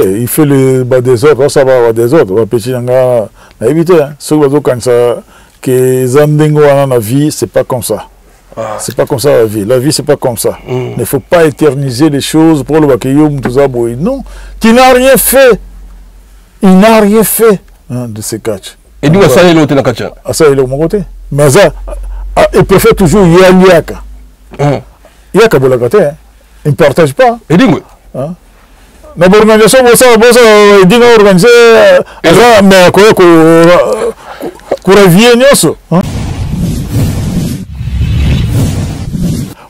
Il fait le bas des autres, ça va des autres. On va éviter. Ce que Zandengo a dans la vie, c'est pas comme ça. C'est pas comme ça la vie. La vie, c'est pas comme ça. Il ne faut pas éterniser les choses pour le bakayom, tout ça. Non, tu n'as rien fait. Il n'a rien fait de ces catchs. Et d'où ça est l'autre dans catch? Ça est de mon côté. Mais ça, il préfère toujours Yaka. Yaka Bolakate, il ne partage pas. Et dis-moi. Mais l'organisation, il dit organiser, mais qu'on revienne.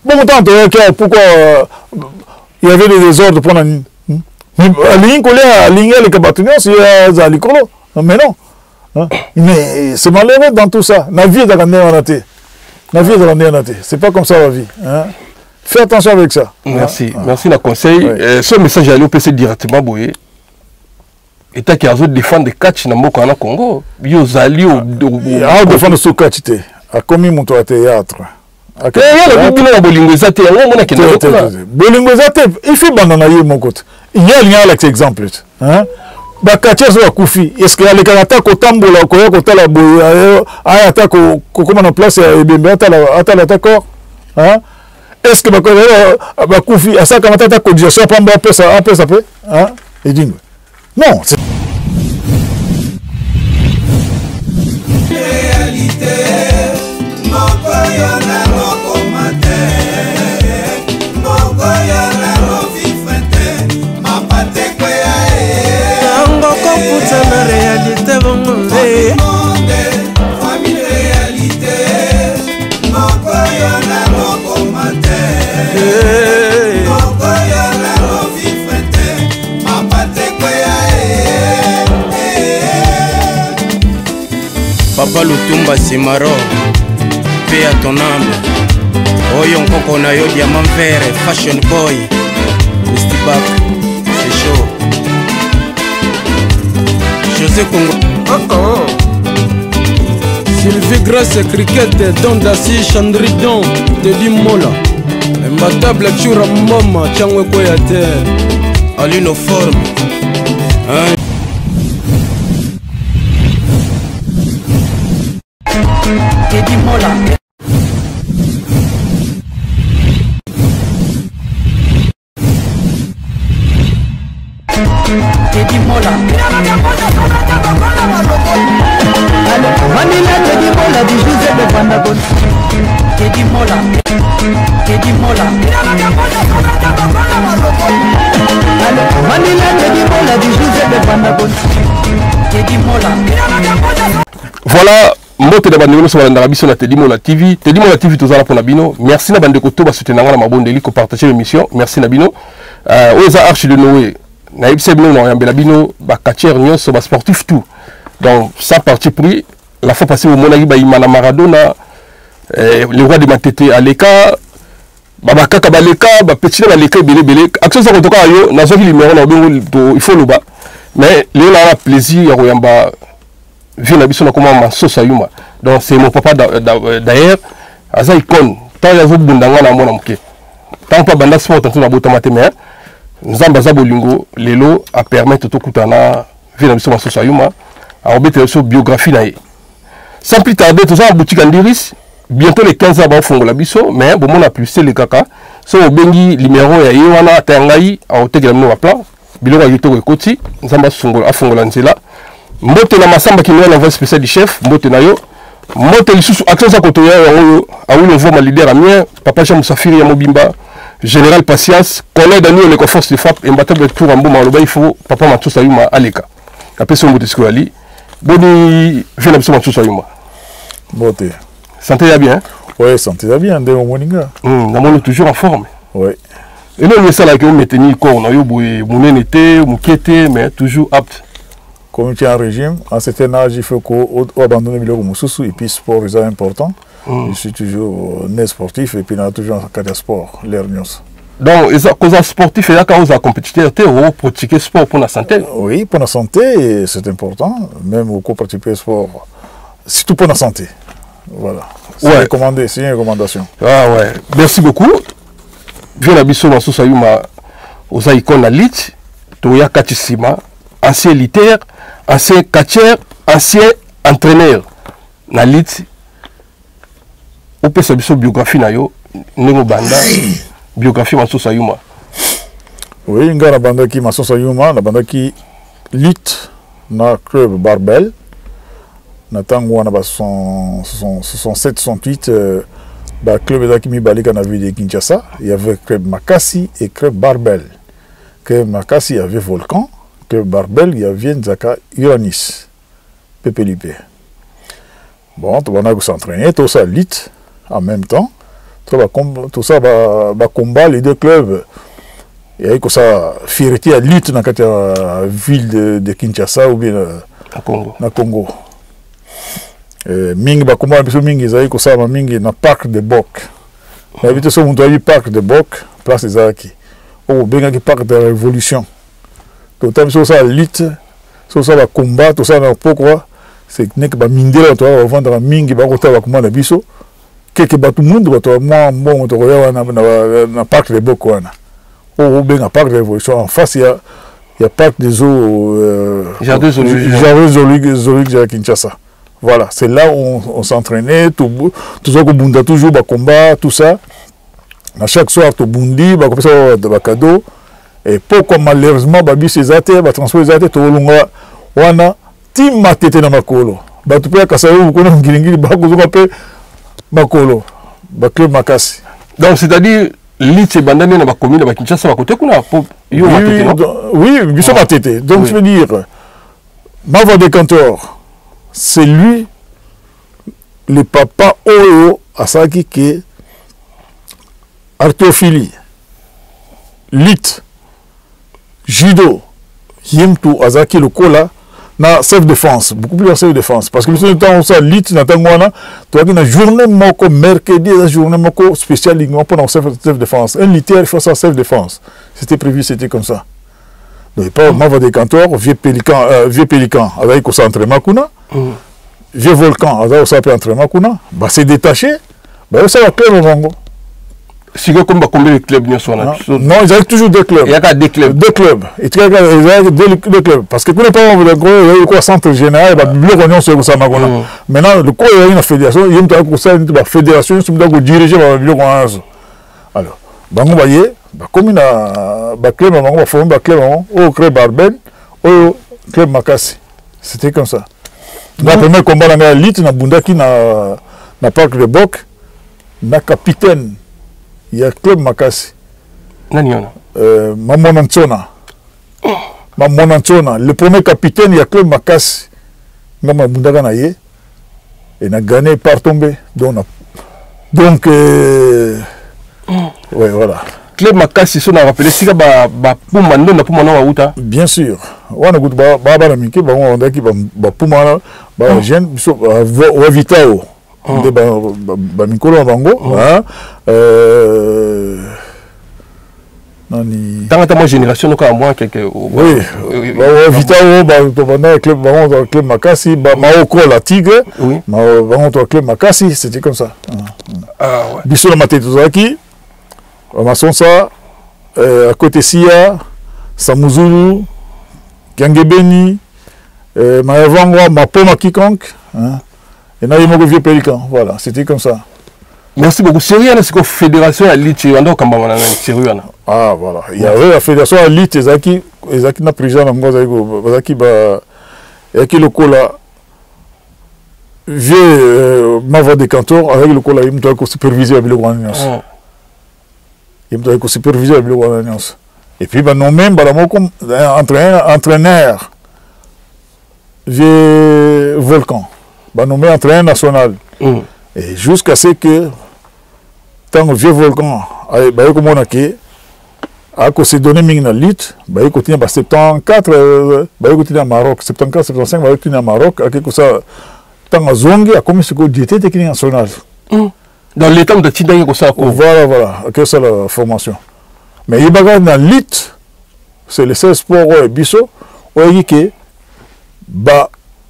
Bon, pourquoi il y avait des désordres pour la ligne. La ligne collée à la ligne, les cabatoniens, c'est à l'écolo. Mais non. Mais c'est malheureux dans tout ça. La vie est dans la tête. La vie est dans la tête. C'est pas comme ça la vie. Fais attention avec ça. Merci. Merci le conseil. Ce message est allé au PC directement, Boye. Et tu as défendre des catchs dans le Congo. Ils allés au. Ah, défendre ce catch. A commis mon théâtre. Il fait bananayer mon côté. Il y a un lien avec cet exemple. Bakachas wa kufi. Est-ce qu'il y a les kanata kotambola koya kotala boy ayata ko comment en place ebembe atala d'accord. Est-ce que ba kufi asa kanata ta cotisation pamba pesa pe et dingue. Non, c'est Papa Lutumba Simaro, paix à ton âme. Oyon Koko Nayo Diamant Vert, Fashion Boy, Misty Back, c'est chaud. José Congo. Sylvie Grasse, Cricket, Don Dassi, Chandridon, Teddy Mola. Imbattable Chura Mama, Changwe Koyate. Alino Forme. Teddy Mola. Teddy Mola. Manila Teddy Mola di José de Bandabon. Teddy Mola. Teddy Mola. Manila Teddy Mola di José de Bandabon. Teddy Mola. Voilà. Mbote da bandeko so balanda biso na Teddy Mola TV. Teddy Mola TV tozala pour Nabino. Merci na bandeko to ba soutenir na mabondeli ko partager l'émission. Merci Nabino. Oza Arche de Noé. Na ibse bino na yambela bino ba catcher nyonso ba sportif tout. Donc ça parti pris la fois passée au Monagi ba Imana Maradona le roi de Matete Aleka baba kaka baleka ba petit ba leka belé action ça kotoka yo na zoki numéro na bongo il faut le bas. Mais le la plaisir ya koyamba vu la biso na comment Manso Sayuma. Donc c'est mon papa d'ailleurs aza icône tant ya zo bundanga na mona muke tant pas banda sport tant na bota mateme nzamba za bolingo lelo a permettre to kutana vu la biso Manso Sayuma a obéter sur biographie na ye sans plus tarder tout ça en boutique Andiris bientôt les 15 ans ba fongola biso mais bon mon a plus c'est les kaka so bengi numéro ya yewana tangai a otegela no plan biloko yito ko koti nzamba fongola nzela mbote na masamba qui nous la voix spéciale du chef mbote na yo mbote lisusu action za kotoya yo awilo voma leader amien papa Jean Musafiri ya Mobimba général Patience collègue Daniel le force de frappe et mbatable tour en boma loba il faut papa Manso Sayuma aleka après son mbote skolali boni je n'aime pas Manso Sayuma mbote santé ya bien ouais santé ya bien de moninga na mon toujours en forme ouais et là on ça là que on maintenir corps na yo boye monenete mukete mais toujours apte. Comme tu es en régime, à un certain âge, il faut qu'on abandonne le milieu et puis sport est important. Je suis toujours né sportif et puis on a toujours un cas de sport, l'hernios. Donc, cause sportif, il y a cause compétiteur, pour pratiquer sport pour la santé. Oui, pour la santé, c'est important, même au pratiquer sport, surtout pour la santé. Voilà. C'est recommandé, c'est une recommandation. Ah ouais, merci beaucoup. Je la biso Manso Sayuma aux icônes à lit. Toya Kachisima, ancien militaire, ancien catcheur, ancien entraîneur. Na lit, on peut savoir biographie na yo, nengo banda, biographie Massosa Yuma. Oui, nga na banda ki Massosa Yuma, na banda ki lit na club Barbel. Na tango wana ba 67-68, le club de Kimi Balika na ville de Kinshasa, il y avait club Makassi et club Barbel. Club Makassi, il y avait Volcan, club Barbel, il y avait Nzaka Uranus, PPLP. Bon, tout le monde s'entraîner, tout ça lit en même temps. Tout ça va combat les deux clubs. Il y a eu ça fierté à lit dans la ville de Kinshasa ou bien na Congo. Mingi ba combat biso mingi za ko ça mingi na parc de Bok. Na bito so monto parc de Bok, place des Zaki. Oh benga ki parc de révolution. Tout ça biso ça lit, ça va combat, tout ça na pourquoi c'est nek ba mindela to va vendre mingi ba ko ta ba combat na biso. Quelque ba tout monde ba to moi bon to ya na parc de Bok wana. Oh benga parc de révolution en face il y a parc des eaux Jardin zoologique à Kinshasa. Voilà, c'est là où on s'entraînait, tout ça, toujours le combat, tout ça. À chaque soir, tout bundi, comme ça, de cadeau. Et pourquoi malheureusement, babi ces athées, transport les athées, tout le monde, on a team matete na makolo. Tu peux casser ou qu'on a un guiringiri, on appelle makolo, club Makassi. Donc, c'est-à-dire, l'île c'est bandane na commune de Kinshasa, à côté qu'on a oui, ils sont matete. Donc, je veux dire, Mava de Cantor. C'est lui, le papa Oyo Asaki qui arthrophilie, lit, judo, yimtu Azaki le kola, na self-défense, beaucoup plus en self-défense. Parce que le temps où ça lit, na tangwana, tu as une journée moko, mercredi, une journée moko spéciale pour self-défense. Un militaire, il faut ça self-défense. C'était prévu, c'était comme ça. Donc, pas Mava des Cantors, vieux pélican, avec au centre Makuna. Vieux volcan, avec au centre Makuna, c'est détaché, ça va clair au Vango. Si vous avez combien de clubs non, ils avaient toujours deux clubs. Il y a des clubs. Deux clubs. Ils avaient deux clubs. Parce que vous n'avez pas le centre général, il y a sur ça. Maintenant, le cours, il y a une fédération, il y a une fédération, il y a une diriger le bureau. Alors, vous voyez, comme il y a un club, il y a un club, au club Barbel, au club Makassi. C'était comme ça. Le premier combat, il y a l'élite, dans Bundaki, dans le parc de Bok, le capitaine. Il y a club Makassi. Mamonantsona. Le premier capitaine, il y a club Makassi. Il y a Bundaka et il a gagné par tomber. Donc, ouais, voilà. Club Makassi, on a rappelé, si bien sûr. On a goûté Babalamiki, on a dit Pumana, Jeune, Vitao. Mikolo Bango. Dans ta génération, nous avons moins quelques. Oui, Vitao, club Makassi, Maoko la Tigre, club Makassi, c'était comme ça. Bissou la Matetuzaki. Masonsa, à côté Sia, Samuzulu, Gangebeni, Maevangwa, Mapoma quiconque, et là il y a vieux pélican. Voilà, c'était comme ça. Merci beaucoup. Sérieux, c'est la fédération à l'île, sérieux. Ah voilà, il y avait la fédération à l'île, Ezaki n'a pris Jean Ezaki le cola vieux Mava de Cantor avec le cola, il me doit superviser avec le grand alliance. Il me doit superviser avec le grand alliance. Et puis, nous même, comme entraîneur, vieux Volcan. Nous met entraîneur national. Et jusqu'à ce que, tant que vieux Volcan, comme on a qui, a donné une lutte, il continue à 74, il continue à Maroc, 74, 75, il continue à Maroc, avec ça, tant que Zongi a commis ce que diété technique nationale. Dans l'état de Tidang, voilà, que c'est la formation. Mais il y a dans l'IT, c'est le 16 sports et Bisso, il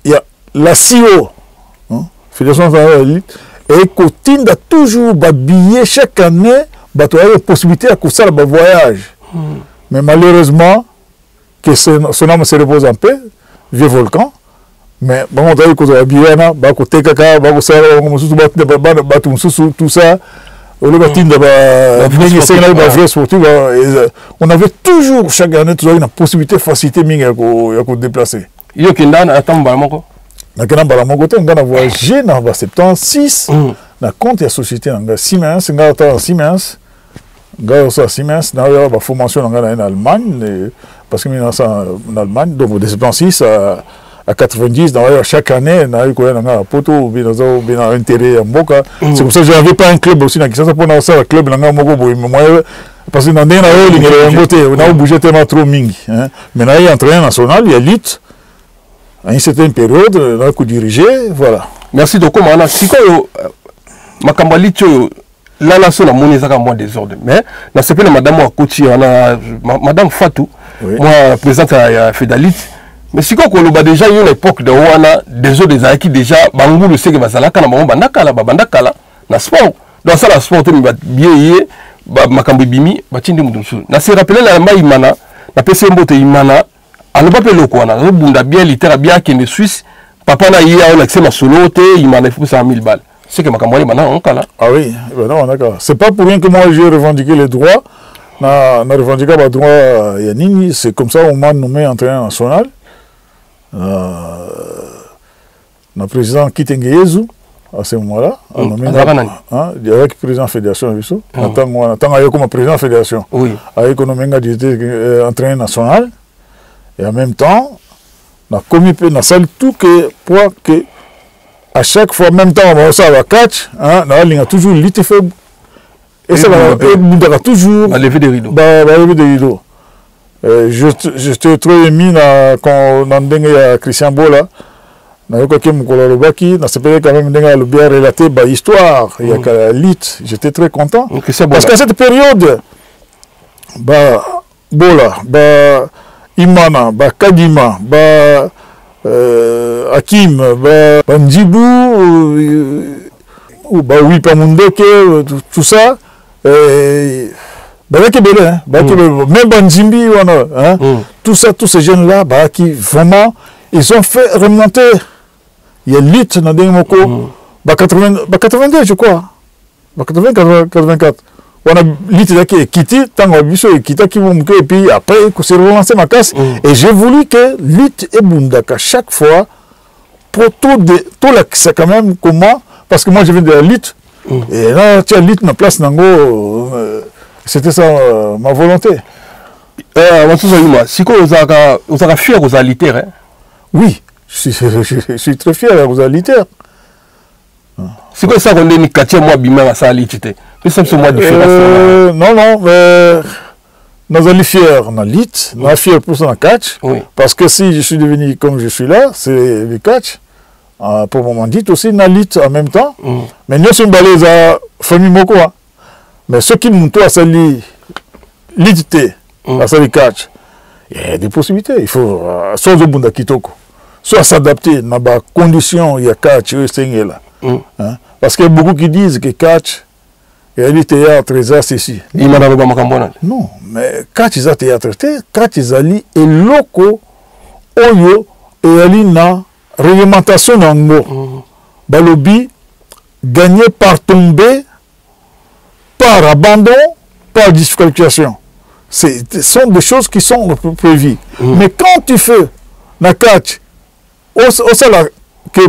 y a la CIO, Fédération de l'IT, et continue à toujours habiller chaque année, il y a la possibilité de faire un voyage. Mais malheureusement, que son âme se repose en paix, vieux volcan. Mais bon, on a dit qu'on a bien, tout ça. On avait toujours, chaque année, une possibilité de faciliter de déplacer. Il y a un attend Balamoko. On a voyagé dans 76, on a compté la société dans Siemens, on a Siemens, Siemens, on a une formation en Allemagne, parce que en Allemagne, donc de 76 à 90, chaque année, on a eu un poteau, on a intérêt à Mboka. C'est pour ça que je n'avais pas un club aussi, ça pour un club, parce que on a bougé tellement trop mingi. Maintenant, il y a un entraîneur national, il y a l'élite. À une certaine période, on a dirigé, voilà. Merci de comment si quoi ma cambalito là là sur la monnaie ça moins désordre mais na c'est pas madame Wakoti on a madame Fatou moi présidente à Fédalite mais si quoi qu'on a déjà eu une époque de wana des autres des acquis déjà bangu le sait que bazala kana bandaka là na sport dans ça la sport mais bien ma cambibimi batindi mudusu na se rappeler la maïmana na PC mbote imana alors pas le quoi on bunda bien littéraire bien qui est Suisse papa na hier on accès ma solo te il m'a fait 100 000 balles c'est que ma campagne maintenant on cala ah oui non d'accord c'est pas pour rien que moi j'ai revendiqué les droits na revendiqué les droits Yanini c'est comme ça on m'a nommé entraîneur national na président Kitengeyezu à ce moment-là on nommé avec le président fédération Visso attends avec comme président fédération oui avec nommé entraîneur national. Et en même temps, on a commis tout que pour que à chaque fois, en même temps, on va catch, on a toujours lutte fait. Et ça va toujours. À lever des rideaux. Lever des rideaux. Je te trouve émis quand on a dit Christian Bola, on a eu quelqu'un qui m'a dit quand même le bien relaté l'histoire, il y a la lutte. J'étais très content. Parce qu'à cette période, Bola, Imana, Kadima, Hakim, Ndjibou, Wipamundeke, tout ça. Même Banjimbi, tout ça, tous ces jeunes-là, qui vraiment, ils ont fait remonter. Il y a l'IT dans des moko, 82, je crois. 84. On a l'idée qui est quitté, tant qu'on a vu et puis après, c'est relancé ma casse. Et j'ai voulu que l'idée et Bundaka, chaque fois, pour tout la c'est quand même comment, parce que moi je viens de la lutte, et là, tu as lutte, ma place, Nango, c'était ça ma volonté. Si vous avez fier aux alitaires, oui, je suis très fier aux alitaires. C'est quoi ça qu'on dit que moi bimé à ça l'ité c'est moi différence non mais nous sommes fiers on a lit on a fier pour ça catch parce que si je suis devenu comme je suis là c'est le catch pour moment dit aussi on a lit en même temps mais nous sommes balés à famille moko mais ceux qui nous toi ça lit l'ité à ça le catch il y a des possibilités il faut soit au bunda kitoko soit s'adapter dans les conditions il y a catch c'est là. Parce qu'il y a beaucoup qui disent que catch et le théâtre c'est ici. Non, mais catch c'est théâtre, catch c'est et loco oyo et ali na réglementation nango. Balobi gagner par tomber, par abandon, par disqualification. Ce sont des choses qui sont prévues. Mais quand tu fais la catch, que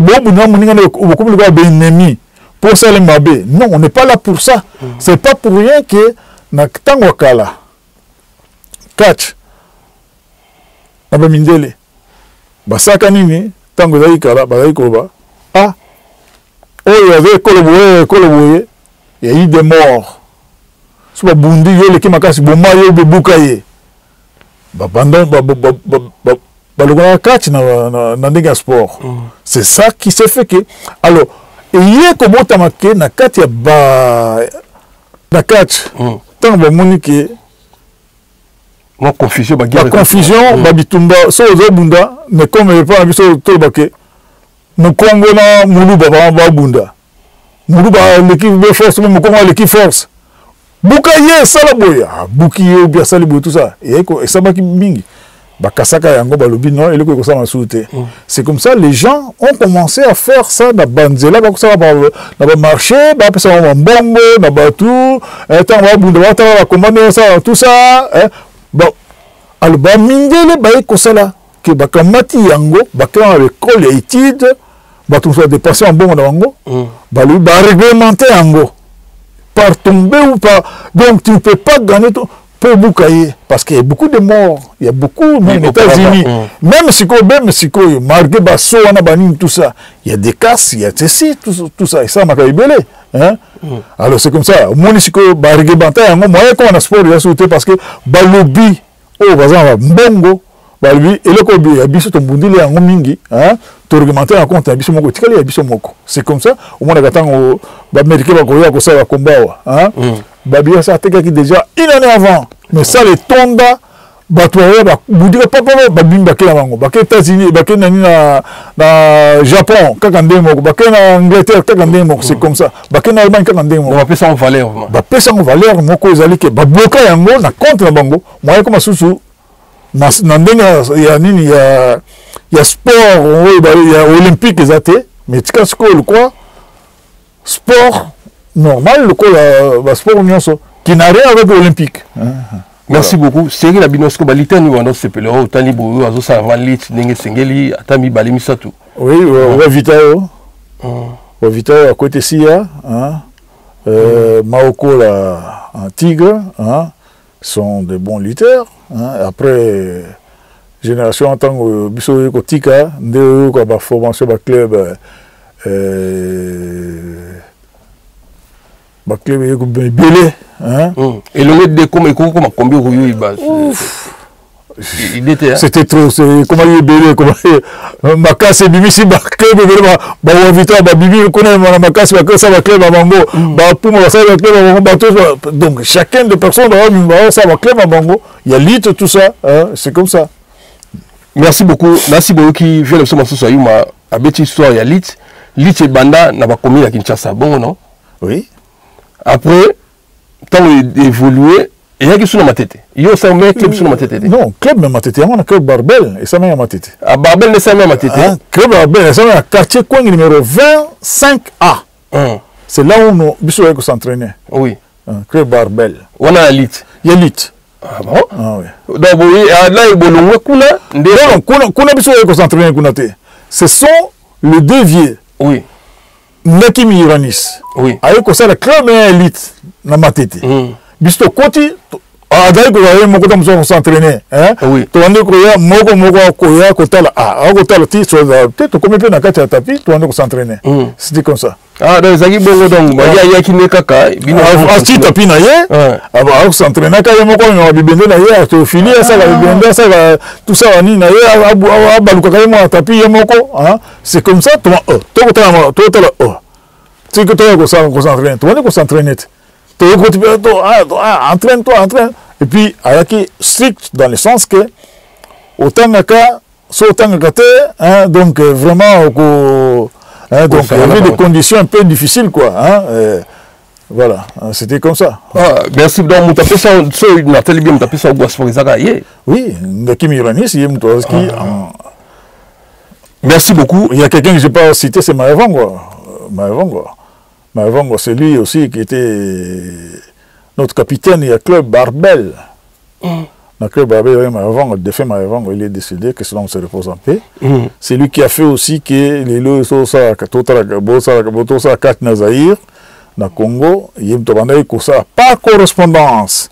ennemi pour ça les mabé. Non, on n'est pas là pour ça. C'est pas pour rien que na tangwakala catch na bamindele basaka nini tango zai kala bazai koba oyo avait koloboye il y a eu des morts soit bundi yo leki makasi boma yo bebukaye babandon balogana catch na ndenge sport. C'est ça qui s'est fait que alors il y a comme tamake na catch ya na catch tant ba monike la confusion babitumba so bunda mais comme pas biso to bake no Congo na muluba ba bunda muluba l'équipe de force même Congo l'équipe force bukaye sala boya bukiye bien sala boya tout ça et ça ba ki mingi bakasaka yango balobi non eloko ko ça masouté. C'est comme ça les gens ont commencé à faire ça na banzela ba ko ça na ba marché ba pesa ba mbongo na ba tout tant ba bunda ba ta ba commander ça tout ça bon alors ba mindele ba ko ça là que bakamati yango bakama l'école et études ba tout ça dépasser en bon na bango ba lui ba réglementer yango par tomber ou pas donc tu ne peux pas gagner ton pour Boukaye, parce qu'il y a beaucoup de morts, il y a beaucoup, même aux États-Unis, même si Margué Basso, tout ça, il y a des casses, il y a ceci, tout ça, et ça m'a belé. Hein? Alors c'est comme ça, moi, si Margué Banta, moi, quand on a sport, il a sauté parce que Balobi, oh, par exemple, Mbongo, Balobi, et le Kobi, il y a biso ton bundili en mingi, hein? Tu argumentes en compte, il y a biso moko, il y a biso moko. C'est comme ça, au moins, on a Américain, ça va combat, hein? Babia ça qui déjà une année avant mais ça les tonda batouaya ba boudira papa babimba kila bango ba États-Unis ba na Japon kakandemo ba na Angleterre kakandemo c'est comme ça ba na Allemagne kakandemo ba pesa en valeur ba pesa en valeur moko ezali ke ba bloka yango na contre na bango moi comme susu na ndenga ya nini ya sport ya olympique ezate mais tika skol quoi sport normal, le sport qui n'a rien avec l'Olympique. Merci beaucoup. C'est la binosco balita nous on se peut le tani bo azo sa valit ninge sengeli atami balimi satu. Oui, ouais Vitao. Ouais Vitao à côté sia, hein. Maoko la un tigre, hein. Sont de bons lutteurs, hein. Après génération en tant que biso ko tika, de ko ba formation ba club club belé hein et le mec de comment combien il bas il était c'était trop c'est comment il belé comment ma casse bimisi ba club ba vita ba bibi connaît ma casse ba ça va club bango ba pour moi ça va club bango donc chacun de personnes va ça va club bango il y a lit tout ça hein? C'est comme ça. Merci beaucoup qui vient de ce morceau sur ma abeti histoire il y a lit et banda n'a pas commis à Kinshasa bon non oui. Après, tant évolué, il y a qui sont dans ma tête. Il y a aussi un club sur ma tête. Non, club dans ma tête. Il y a un club Barbel et ça m'a ma tête. À Barbel, ça m'a ma tête. Club Barbel, ça m'a quartier coin numéro 25A. C'est là où nous bisous s'entraîner. Oui. Club Barbel. On a l'élite. Il y a l'élite. Ah bon? Ah oui. Donc oui, là il bolongo kuna. Non, kuna bisous s'entraîner kuna te. Ce sont les déviés. Oui. Naki Miranis. Oui. Avec ça, le club est élite dans ma tête. Bisto Koti, d'ailleurs, il y a beaucoup de s'entraîner. Oui. Tu as dit qu'il y a peut-être combien de temps tu as tapé, tu as s'entraîner. C'était comme ça. Ah, donc, il y a qui n'est qu'à. Si tu as pu naïe, s'entraîner, quand il y a beaucoup de bébés naïe, tu as fini, ça va, tout ça, c'est comme ça, tu tu vas s'entraîner. Entraîne-toi. Et puis, il y a qui strict dans le sens que, autant que donc vraiment, donc il y avait des conditions un peu difficiles, quoi. Voilà, c'était comme ça. Ah, merci. Donc, vous tapez ça, bien, vous tapez ça au Boisfort, oui, Ngaki Iranis, il y a merci beaucoup. Il y a quelqu'un que je n'ai pas cité, c'est Maëvango. Maëvango, c'est lui aussi qui était notre capitaine, il y a club Barbel. Le club Barbel, Maëvango, défait Maëvango, il est décédé, que cela se repose en paix. C'est lui qui a fait aussi que les lois sont ça, Nazaïr, na Congo, il y a pas correspondance.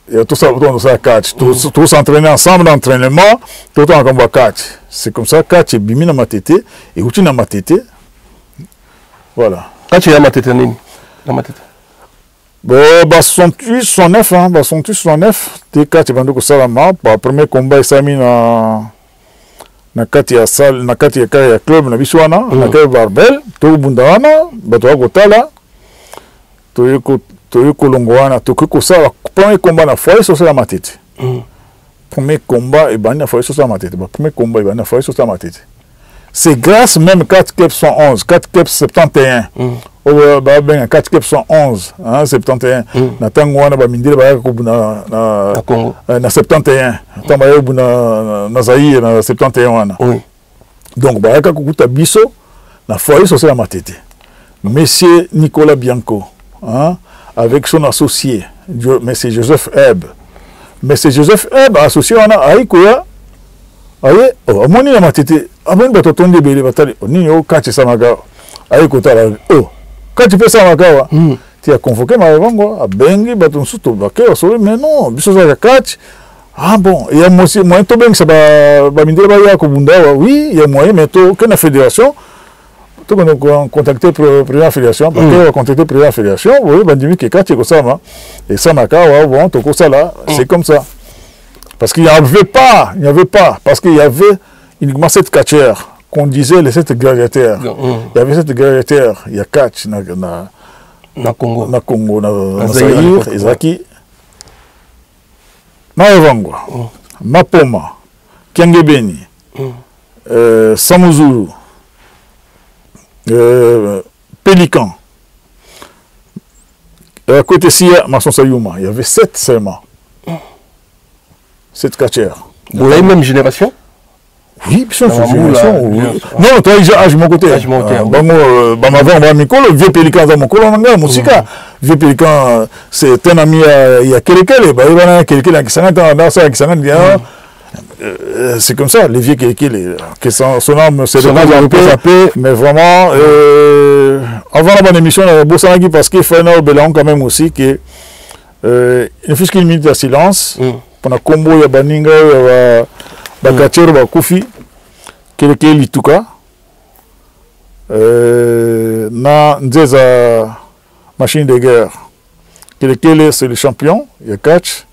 Et tout ça, catch. Tous s'entraîner ensemble d'entraînement, tout le temps on catch. C'est comme ça, catch est bimi dans ma tête, et outil dans ma tête. Voilà. Catch est dans ma tête, dans ma tête. Bon, 68, 69, hein, 68, 69, t'es catch, bandou que ça la map, premier combat, ça mis na kati ya salle, na kati ya club, na biswana, na kati Barbel, tout bundawana, bato akotala, Toyo Kolongoana, Toko ça, premier combat na foyer sur la matite. Premier combat et banni na foyer sur la matite. Premier combat et banni na foyer sur la matite. C'est grâce même 4 clubs 111, 4 clubs 71. ben 4 kep 111 hein 71 na tango wana ba mindele ba ko na Congo na 71 tango ba yo na Zaïre na 71 wana oui donc ba ka kukuta biso na foyer social matete monsieur Nicolas Bianco hein avec son associé monsieur Joseph Eb monsieur Joseph Eb associé wana aikoya aye amoni na matete amoni bato tonde bele batali nini o kache samaga aikota la quand tu fais ça makawa tu as convoqué Mavango a bengi bato nsuto bakeo so mais non biso za catch ah bon il y a moyen to beng ça ba mindele ba ya ko bunda oui il y a moyen mais to que la fédération to qu'on contacter président fédération parce que contacter président fédération oui bandimi ke catch ko ça et ça makawa bon to ko ça là c'est comme ça parce qu'il n'y avait pas parce qu'il y avait uniquement 7 catcheurs qu'on disait les 7 gladiateurs. Il y avait 7 gladiateurs, il y a 4 na Congo, na Zaïre, Ezaki, na Evango, Mapoma, Kiangebeni, Samuzulu, Pélican. Et à côté ici, Masson Sayuma, il y avait 7 seulement. 7 catcheurs. Vous avez même génération? Oui, c'est une génération. Non, toi, j'ai mon côté. Le vieux pélican dans mon colon, vieux pélican, c'est un ami, il y a quelqu'un, qui s'en c'est comme ça, les vieux qui son âme, c'est le peu, mais vraiment, avant la bonne émission, on a bossé parce qu'il fait un autre bélan quand même aussi, que il ne fait qu'une minute de silence, pour la combo, il y a Baninga, Bakachero Bakufi, Keleke Lituka, na Nzeza machine de guerre. Keleke c'est le champion, il y a catch,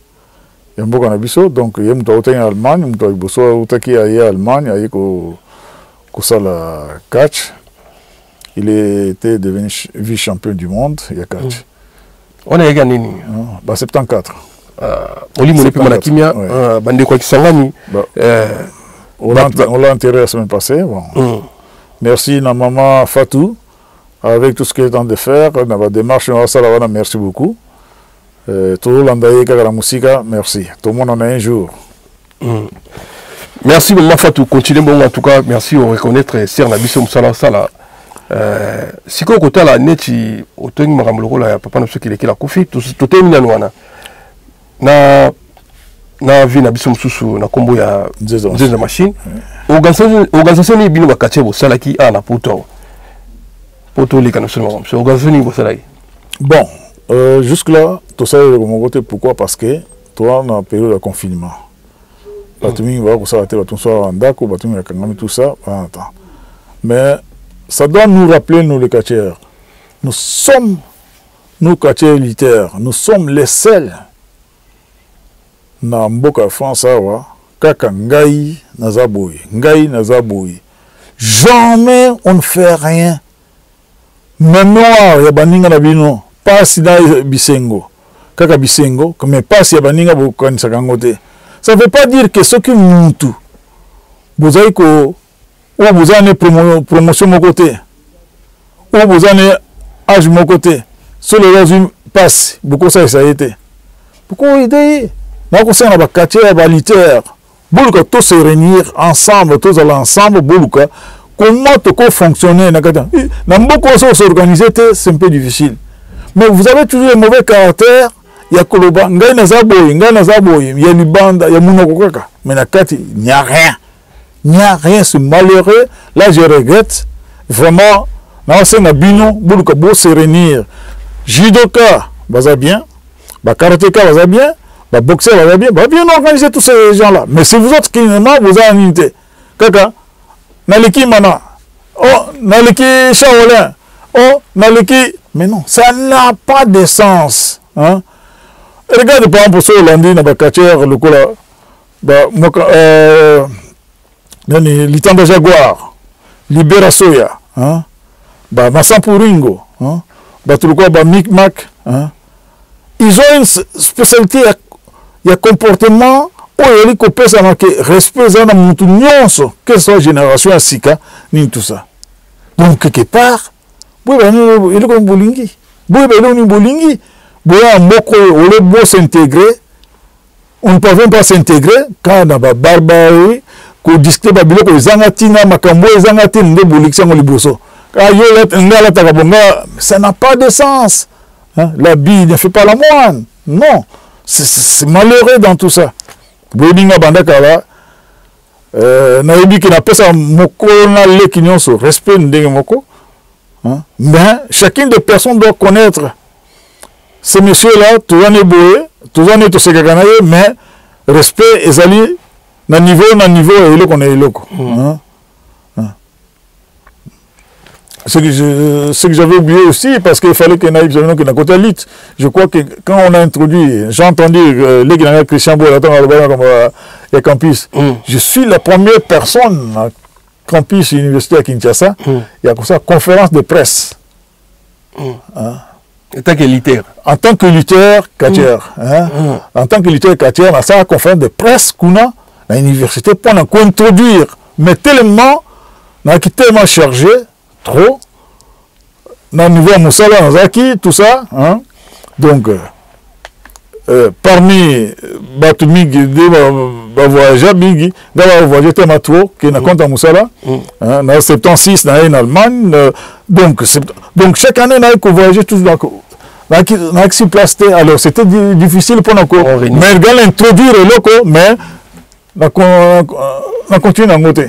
il y a beaucoup d'habitants, donc il y a un autre en Allemagne, il y a un autre qui est en Allemagne, il y a un catch. Il était devenu vice-champion du monde, il y a catch. On a gagné 74. Oli Monepi Manakimia, Bande Kwakisangani. On l'a enterré la semaine passée. Bon. Merci à maman Fatou, avec tout ce qu'elle est en train de faire. Dans la démarche, merci beaucoup. Tout le monde a la musique, merci. Tout le monde en a un jour. Merci maman Fatou. Continuez bon en tout cas. Merci de reconnaître Sir Nabiso Moussala Sala. Si vous avez la net, vous avez papa nous qui est la Koufi, tout est mis dans na vie na biso mususu na kombo ya Nzeza machine organisation ni bino bakatche bo salaki na poto les canaux seulement c'est organisation bo salaki bon jusque là tout ça de mon côté pourquoi parce que toi on a période de confinement batumi va ko ça tout ça en dako batumi kangami tout ça attends mais ça doit nous rappeler nous les catcheurs nous sommes nous catcheurs militaires nous sommes les seuls na mboka France awa kaka ngai nazaboyi jamais on ne fait rien mémoire ya baninga na bino pasi na bisengo kaka bisengo mais pasi ya baninga bokanisa kango te ça veut pas dire que ce qui muntu bozai ko ou bozane promotion mon côté ou bozane âge mon côté sur le régime passe beaucoup ça a été pourquoi idée donc on a quartier militaire boluka tous se réunir ensemble tous aller ensemble boluka comment tout fonctionner na mboko s'organiser c'est un peu difficile mais vous avez toujours un mauvais caractère il y a koloba ngai na zaboyi il y a une bande il y a munoko kaka mais na kati il n'y a rien c'est malheureux là je regrette vraiment na c'est na bino boluka bo se réunir judoka baza bien ba karatéka baza bien le boxeur va bien organiser tous ces gens-là. Mais si vous autres qui ne m'ont vous avez une unité. Kaka, Naliki Mana, oh, Naliki Shaolin, oh, Naliki. Mais non, ça n'a pas de sens. Hein? Regardez par exemple sur Hollandi, Nabakacher, le cola, Litanda Jaguar, Libera Soya, hein? Massampuringo, hein? Micmac, hein? Ils ont une spécialité. Il y a comportement où il y a respect dans la que ce soit génération à Sika, ni tout ça. Donc, quelque part, boye eloko bolingi boye eloko bolingi boye moko ole bo s'intégrer on ne parvient pas à s'intégrer quand na ba barbarie ko discuter ba biloko ezanga tina makambo ezanga tina nde bolikisa ngo liboso ka yo ngala ta bonga ça n'a pas de sens hein? La bille ne fait pas la moine non c'est malheureux dans tout ça bolinga bandaka là na yebi ki na pesa moko na leki nyonso respect ndenge moko hein? Mais chacune des personnes doit connaître ces messieurs-là, tout le monde est au mais respect ezali na niveau et le qu'on est loco. Ce que j'avais oublié aussi, parce qu'il fallait qu'il y ait un examen qui n'a côté lit. Je crois que quand on a introduit, j'ai entendu les gens Christian Boll, et Campus, je suis la première personne à Campus Université à Kinshasa, il y a comme ça conférence de presse. En tant que lutteur. En tant que lutteur, catcheur. En tant que lutteur, catcheur, on a ça conférence de presse qu'on a à l'université pour introduire. Mais tellement, on a tellement chargé, trop, dans le niveau Moussala, tout ça. Hein? Donc, parmi Batumi, voyageurs, Bigi, voyageurs tellement trop, qui n'a compte à Moussala, dans 76, en Allemagne. Donc, chaque année, on a voyagé tous dans alors c'était difficile pour nous. Mais il a introduire le loco, mais on continue à monter.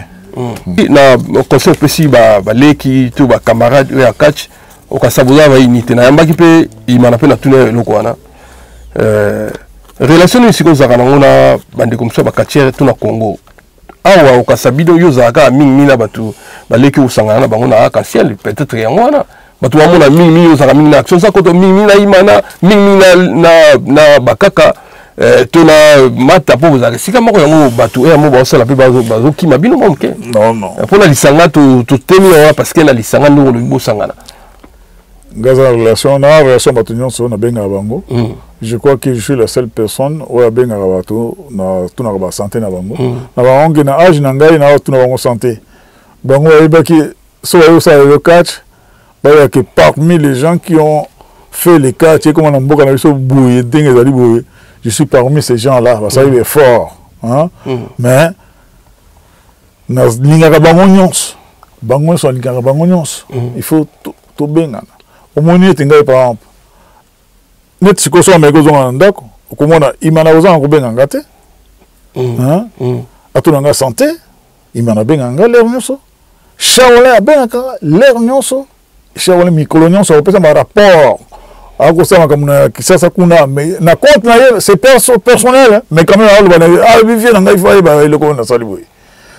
Na conseil aussi les qui tous les camarades à catch au cas savoir va unité na yamba qui peut il m'a appelé à tout le loco na relation ni siko za kana ona bande comme ça ba catcher tout na Congo awa au cas sabido yo za ka mingi na batu les qui usanga na bango na arc-en-ciel peut-être ya ngwana batu wa mona mingi yo za mingi na action ça koto mingi na imana mingi na bakaka tona mata po bozaka sika moko yango bato e mo basala pe bazo ki mabino moke non pour la lisanga to temi parce que la lisanga ndo lo bosangana gaza relation bato nyonso na benga bango je crois que je suis la seule personne où la benga bato na tuna ba santé na bango na bango na âge na ngai na tuna bango santé bango ebaki so ça le catch ba que parmi les gens qui ont fait les catch comme on mboka na so bouye dingue ezali bouye. Je suis parmi ces gens-là, parce qu'il est fort. Hein? Mais, il faut tout bien. Au moins, par exemple, net si koso ameko zonga ndako, okomona imana ozanga ko benga ngate. Hein? Atunanga santé, imana benga nga l'air nyonso. Shaola benga l'air nyonso. Shaola mikolo nyonso opesa ma rapport. Ça kuna mais na compte na c'est personnel mais quand même vivre dans il faut le ko na salibo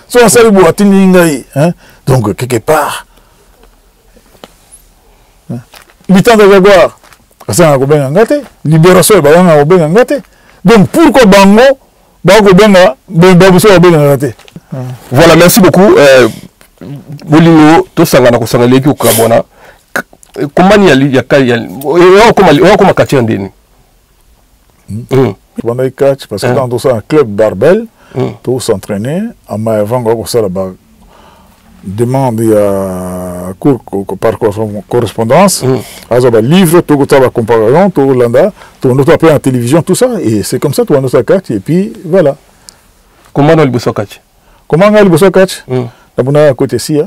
so na salibo atini ngai hein donc quelque part militant de Jaguar ça na ko benga ngate libération ba na ko benga ngate donc pourquoi bango ba ko benga babuso ba benga ngate. Voilà, merci beaucoup Bolingo to sangana ko sangale ki ukabona. Comment il y a comment catcher ndeni pendant le catch parce que dans tout ça un club barbel pour s'entraîner à ma avant quoi ça là-bas demande à cours par correspondance à livre tout ça la comparaison tout landa tout notre appel en télévision tout ça et c'est comme ça tout notre catch et puis voilà comment on le besoin catch d'abord à côté ici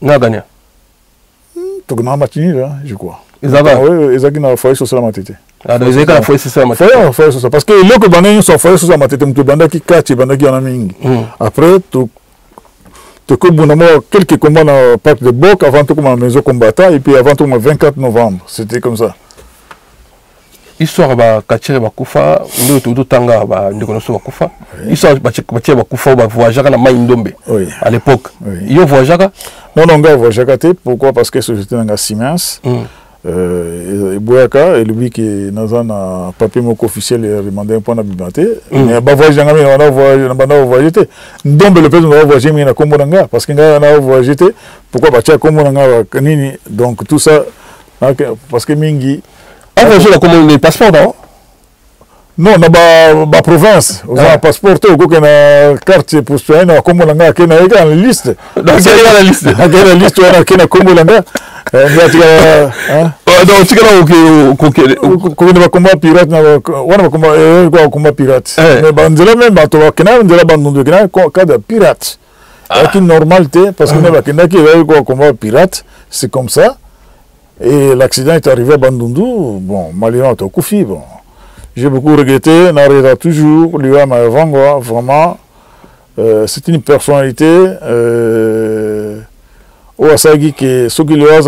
na gagné tout grand matini là je crois Ezaba oui ezaki na foyer social matete ah donc ezaki na foyer social matete foyer social parce que loko bana so foyer social matete mutu banda ki kati banda ki ana mingi après tout que bon quelques combats dans parc de Boc avant tout comme maison combattant et puis avant tout le 24 novembre c'était comme ça histoire ba kachire ba kufa ndo to tanga ba ndiko so ba kufa histoire ba kachire ba kufa ba voyager na Maïndombe à l'époque yo voyager non gars voyager pourquoi parce que société nga Siemens et Boyaka et lui qui dans un papier moko officiel demandé un point d'habileté mais ba voyager nga on a voyager ndombe le président va voyager mais na kombo nga parce que nga na voyager pourquoi ba tia kombo nga nini donc tout ça parce que mingi ah, je la commande les passeports, non? Non, na ba province. On a passeport au côté na carte pour soigner na comme langa qui na écran liste. Donc c'est la liste. La liste on a qui na comme langa. Donc tu quand on combat pirate na on combat pirate. Mais banzela même bato bakena banzela bandondo kena cadre pirate. Avec une normalité parce que na kena qui va combat pirate, c'est comme ça. Et l'accident est arrivé à Bandundu. Bon, malheureusement, au Koufi, bon. J'ai beaucoup regretté, n'arrêtera toujours, lui à ma vraiment, c'est une personnalité, au Asagi, qui ce qui lui a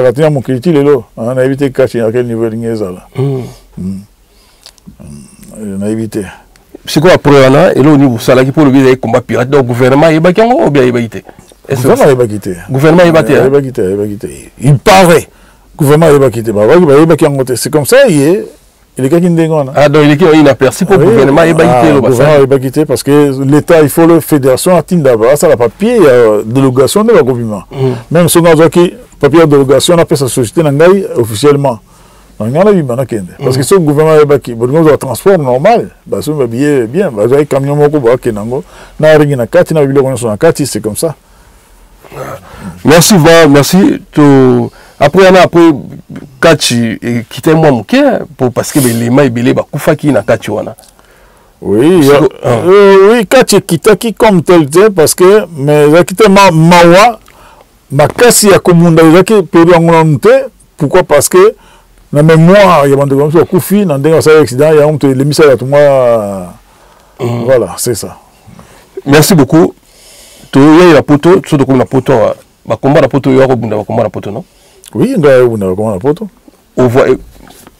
raté à mon critique, on a évité de à quel niveau il est là. On a évité. C'est quoi après, et là, au niveau salarié pour le bien des combats pirates, donc le gouvernement est baqué ou bien il est baqué? Le gouvernement est baqué. Le gouvernement est baqué. Il paraît. Le gouvernement est baqué. C'est comme ça, il est quelqu'un qui est ah, donc il est inaperçu pour le gouvernement est baqué. Le gouvernement est baqué parce que l'État, il faut la fédération à Tindaba, ça n'a pas papier, il y a délégation de la gouvernement. Même si on a papier de délégation, on appelle sa société officiellement. Parce que ce gouvernement est baqué, il y a un transport normal, bien, il y a un camion, c'est comme ça. Merci, merci. Après, Kachi quitté moi mon cœur parce que les mains belé ba kufaki na Kachi wana. Oui, oui, Kachi kitaki comme tel parce que mais quitté mawa makasi ya komunda yaki période ngonte pourquoi parce que na mémoire ya bande comme kufi na ndenga sa accident ya on te l'émission à tout moi voilà, c'est ça. Merci beaucoup. Tu y a la poto, tu de comme la poto ba combat la poto yo ko bunda ba combat la poto non? Oui, on a comment la poto. On voit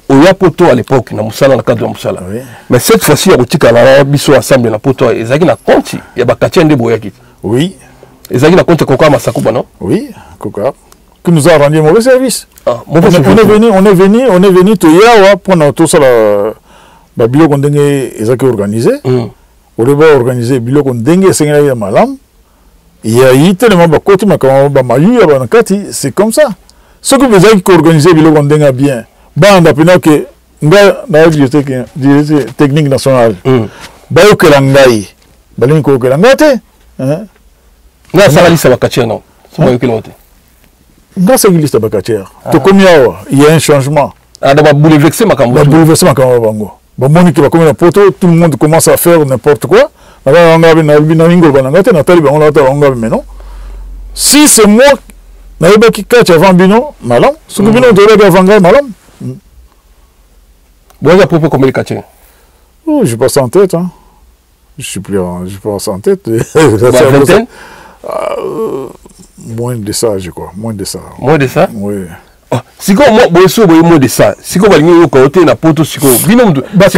il y a poto à l'époque dans Moussala, dans le cadre de Moussala. Oui. Mais cette fois-ci, il y a un biso ensemble dans poto. Il y a un compte, il y a un Katia de Boyaki. Oui. Il y a un compte Koka Masakuba, non? Oui, Koka. Qui nous a rendu mauvais service. Ah, on est venu tout hier pour tout ça la bilo qu'on dengue est organisé. On va organiser bilo qu'on dengue c'est un malam. Il y a eu tellement de côté mais quand on mayu c'est comme ça. Ce que vous avez organisé bilo qu'on dengue bien. Banda pena que na technique nationale. Bayo que langai. Balin ko que langate. Hein? Na ça liste bakatia non. C'est moi qui l'ai. Dans cette liste bakatia. To combien il y a un changement. Ah d'abord bouleverser makambo. Bouleverser makambo bango. Bon moni qui va comme la poto, tout le monde commence à faire n'importe quoi. Alors on a bingo banangate na tali bango on mais non. Si c'est moi na yeba ki catch avant bino malam, ce que bino de avant malam. Bon, à propos combien de catching? Oh, je passe en tête, hein. Je passe en tête. Moins de ça, je crois. Moins de ça. Moins de ça? Oui. Si quoi, moi, moins de ça. Si quoi, vous côté na poto, si quoi, parce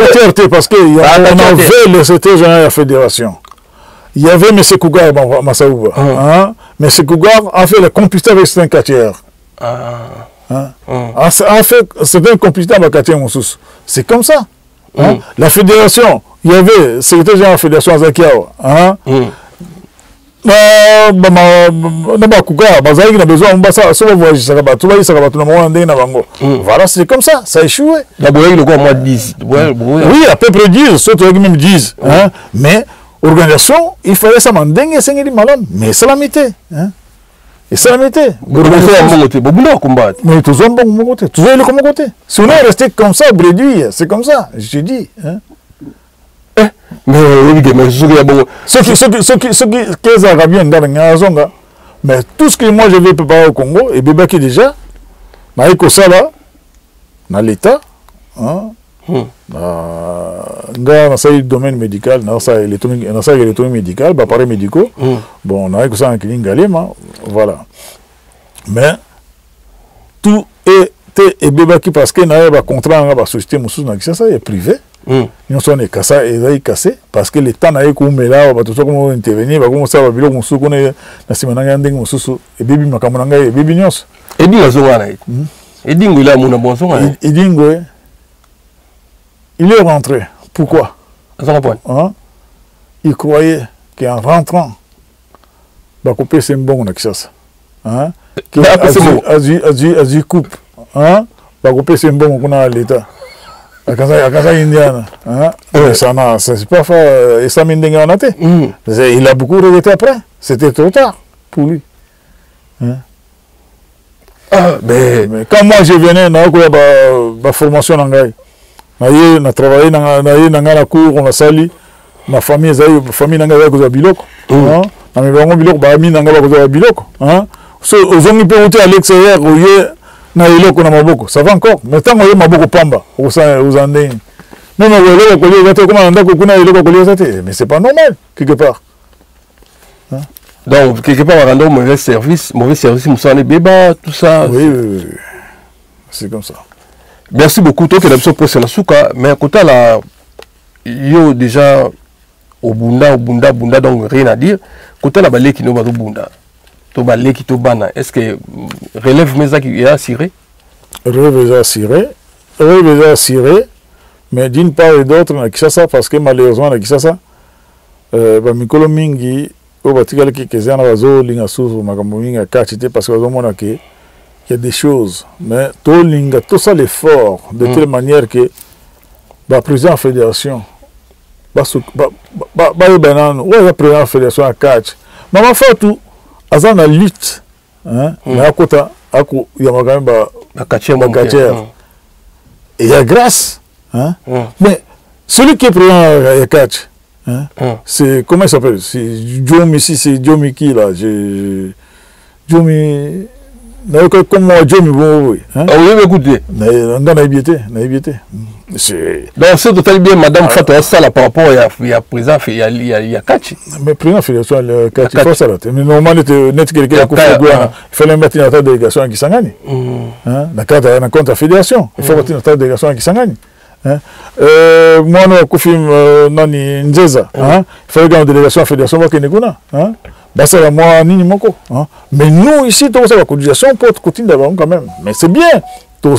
que on avait le secrétaire général de la fédération. Il y avait M. Kougar Massaouba. M. Kougar a fait la complicité avec certains catcheurs. A fait certains complicité avec catcheurs Moussous. C'est comme ça. La fédération, il y avait le secrétaire général de la fédération Azakiao. Voilà, c'est comme ça, ça a échoué. Oui, à peu près 10, surtout même 10. Mais organisation, il fallait ça m'en dingue, c'est un malade. Mais c'est la mété. Et c'est la mété. Mais tous ont bon côté. Tous ont le bon côté. Si on est resté comme ça, bréduit, c'est comme ça, je te dis. Mais ceux qui Arabien dans la mais tout ce que moi je vais préparer au Congo, et bébé qui déjà, Maïko Sala, dans l'État, dans le domaine médical, dans l'électronique médicale, appareils médicaux, bon, on a que ça en Kilingalema, voilà. Mais tout est bébé qui parce qu'il y a un contrat dans la société, ça est privé. Nous sommes cassés parce que l'État n'a pas là, tout ça comment intervenir, comment ça va bien, on se connaît, na simana ndenge mususu et bibi makamanga et bibi nyos. Et dingo zongana. Et dingo il a mon bon son. Et dingo il est rentré. Pourquoi? Il croyait qu'en rentrant, bah couper c'est bon on a que ça. Hein? Que Asie coupe. Hein? Bah couper c'est bon on a l'État. Akaza Indiana. C'est pas fort. Et ça m'a été. Il a beaucoup regretté après. C'était trop tard pour lui. Mais quand moi je venais, ma formation en Gaï. On a travaillé dans la cour, on a sali. Ma famille, famille n'a pas de biloko. On a mis biloko, bami n'a pas de biloko. Aux hommes qui peuvent à l'extérieur, na iloko na maboko, ça va encore. Mais tant que maboko pamba, aux andés. Même mais c'est pas normal, quelque part. Donc, quelque part, on rend mauvais service, Moussane Beba, tout ça. Oui. C'est comme ça. Merci beaucoup. Toi, qui as besoin de la souka, mais à côté là, yo déjà au Bunda, donc rien à dire. Côté la balai qui nous va au Bunda. To balai qui to bana. Est-ce que relève mes qui est assuré? Relève est assuré. Mais d'une part et d'autre, on a ça parce que malheureusement, on a ça. Mikolo Mingi, au Batikal qui est un oiseau, l'ingasou, Magamominga, Kachite, parce que il y a des choses. Mais tout ça l'effort, de telle manière que la président de la fédération, la président de la fédération à Kach, mais on fait tout, à la lutte, mais à côté, il y a quand même et il y a grâce. Mais celui qui est président à Kach, c'est comment il s'appelle? C'est Jomi, si c'est Jomi qui là? Jomi. Comme moi, Jomi, oui. Oui, écoutez. Naïbiété. Donc, c'est totalement bien, Madame Fatou, ça là par rapport à président, il y a Kach. Mais président, fédération, Kach, il faut ça là. Mais normalement, net quelqu'un qui il fallait mettre une délégation qui s'engage. Dans le compte de la fédération, il faut mettre une délégation qui s'engage. Moi, Nani Nzeza, il fallait que la délégation de la fédération va Keneguna. Ça moi, Nini Moko. Mais nous, ici, tout ça, la cotisation pour continuer d'avoir quand même. Mais c'est bien, tout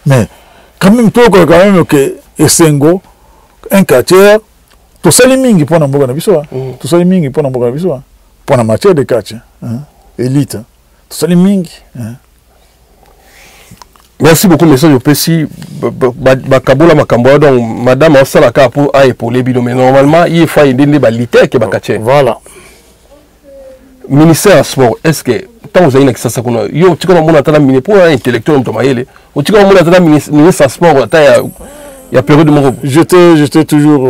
mais quand même, que Essengo, un quartier, tout ça, les mingi pour n'importe quoi. Tout ça, les mingi pour n'importe quoi. Pour la matière de quartier, élite. Tout ça, les mingi. Merci beaucoup, monsieur Yopesi. Bakabola Makamboa, donc madame Osalaka pour épauler Bino, mais normalement, il faut aider les balités qui est voilà. Ministère du sport, est-ce que tant vous avez une exercice qu'on a, yo, tu connais mon attendant pour un intellectuel de Tomaïle, ou tu connais mon attendant ministère du sport, il y a période de mon. J'étais toujours